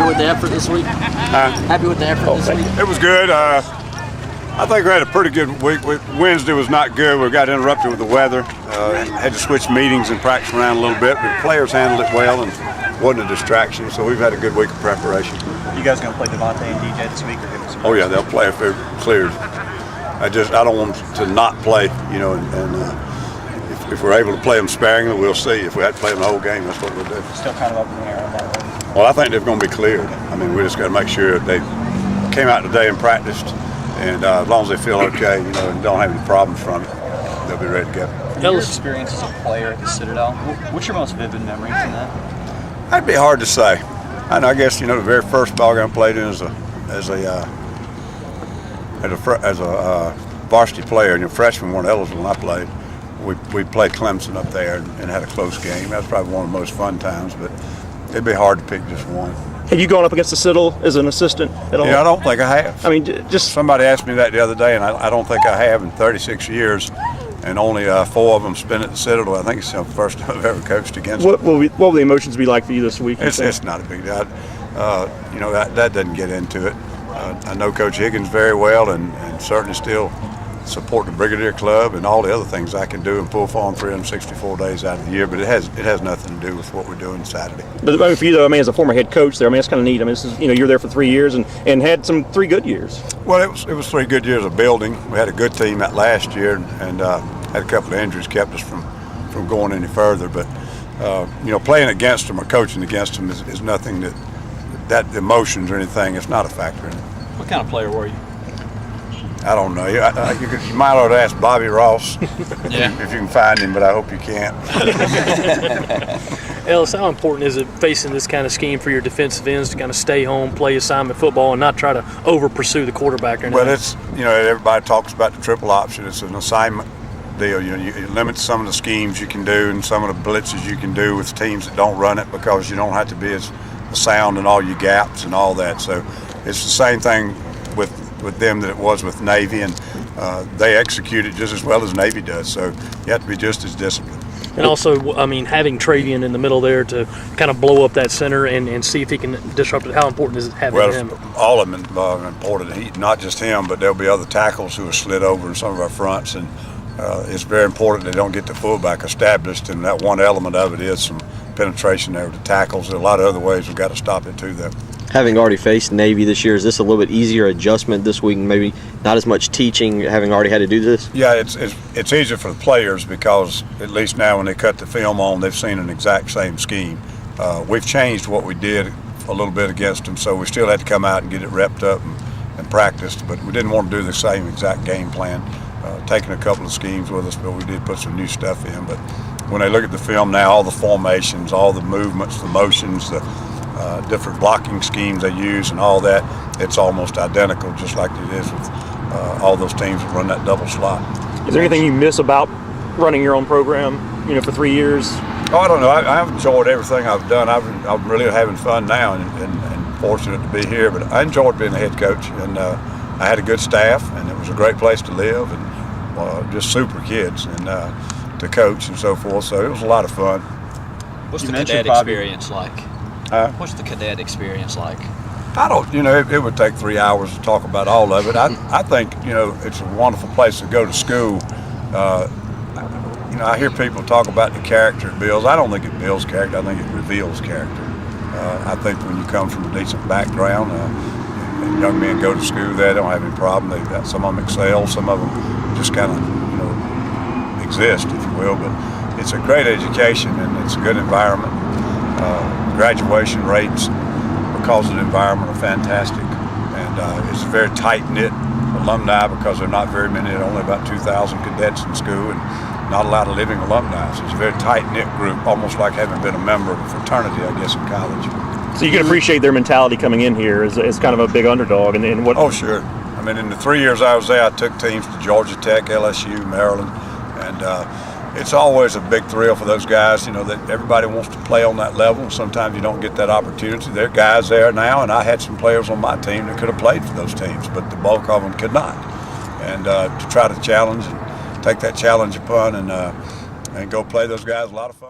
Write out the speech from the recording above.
with the effort this week? Happy with the effort this week? It was good. I think we had a pretty good week. Wednesday was not good. We got interrupted with the weather. Had to switch meetings and practice around a little bit, but the players handled it well and wasn't a distraction. So we've had a good week of preparation. You guys going to play Devontae and DJ this week, or give them some? Oh yeah, they'll play if they're cleared. I don't want them to not play, and if we're able to play them sparingly, we'll see. If we had to play them the whole game, that's what we'll do. Still kind of up in the air on that one. Well, I think they're going to be cleared. I mean, we just got to make sure they came out today and practiced, and as long as they feel okay, and don't have any problems from it, they'll be ready to go. Your experience as a player at the Citadel, what's your most vivid memory from that? That'd be hard to say. I guess the very first ball game I played in as a varsity player, and freshman weren't eligible when I played. We played Clemson up there and had a close game. That was probably one of the most fun times, but it'd be hard to pick just one. Have you gone up against the Citadel as an assistant at all? Yeah, I don't think I have. I mean, just somebody asked me that the other day, and I don't think I have in 36 years, and only 4 of them spent at the Citadel. I think it's the first time I've ever coached against what will the emotions be like for you this week? It's not a big deal. That doesn't get into it. I know Coach Higgins very well, and certainly still support the Brigadier Club and all the other things I can do and pull for them 364 days out of the year. But it has nothing to do with what we're doing Saturday. But for you though, as a former head coach there, that's kind of neat. This is, you're there for 3 years and had some 3 good years. Well, it was 3 good years of building. We had a good team that last year, and had a couple of injuries kept us from going any further. But playing against them or coaching against them is nothing that emotions or anything. It's not a factor in it. What kind of player were you? I don't know. You might ought to ask Bobby Ross if you can find him, but I hope you can't. Ellis, how important is it facing this kind of scheme for your defensive ends to kind of stay home, play assignment football, and not try to over-pursue the quarterback? Well, it's everybody talks about the triple option. It's an assignment deal. You limit some of the schemes you can do and some of the blitzes you can do with teams that don't run it because you don't have to be as sound in all your gaps and all that. So it's the same thing with them that it was with Navy, and they execute it just as well as Navy does. So you have to be just as disciplined. And also, having Travian in the middle there to kind of blow up that center and see if he can disrupt it, how important is it having him? All of them are important. Not just him, but there'll be other tackles who are slid over in some of our fronts, and it's very important they don't get the fullback established, and that one element of it is some penetration there with the tackles. There are a lot of other ways we've got to stop it too, though. Having already faced Navy this year, is this a little bit easier adjustment this week, and maybe not as much teaching, having already had to do this? Yeah, it's easier for the players because at least now when they cut the film on, they've seen an exact same scheme. We've changed what we did a little bit against them, so we still had to come out and get it repped up and practiced, but we didn't want to do the same exact game plan. Taking a couple of schemes with us, but we did put some new stuff in. But when they look at the film now, all the formations, all the movements, the motions, the different blocking schemes they use and all that, it's almost identical, just like it is with all those teams that run that double slot. Is there anything you miss about running your own program, for 3 years? Oh, I don't know. I've enjoyed everything I've done. I'm really having fun now and fortunate to be here, but I enjoyed being a head coach, and I had a good staff, and it was a great place to live, and just super kids and to coach and so forth, so it was a lot of fun. What's the cadet experience like? What's the cadet experience like? I don't, it would take 3 hours to talk about all of it. I think, it's a wonderful place to go to school. I hear people talk about the character it builds. I don't think it builds character. I think it reveals character. I think when you come from a decent background, and young men go to school, they don't have any problem. They've got, some of them excel, some of them just kind of, exist, if you will. But it's a great education, and it's a good environment. Graduation rates because of the environment are fantastic, and it's a very tight-knit alumni because there are not very many, only about 2,000 cadets in school and not a lot of living alumni. So it's a very tight-knit group, almost like having been a member of a fraternity, I guess, in college. So you can appreciate their mentality coming in here as kind of a big underdog. And what? Oh, sure. In the 3 years I was there, I took teams to Georgia Tech, LSU, Maryland, and it's always a big thrill for those guys, that everybody wants to play on that level. Sometimes you don't get that opportunity. There are guys there now, and I had some players on my team that could have played for those teams, but the bulk of them could not. And to try to challenge and take that challenge upon and go play those guys, a lot of fun.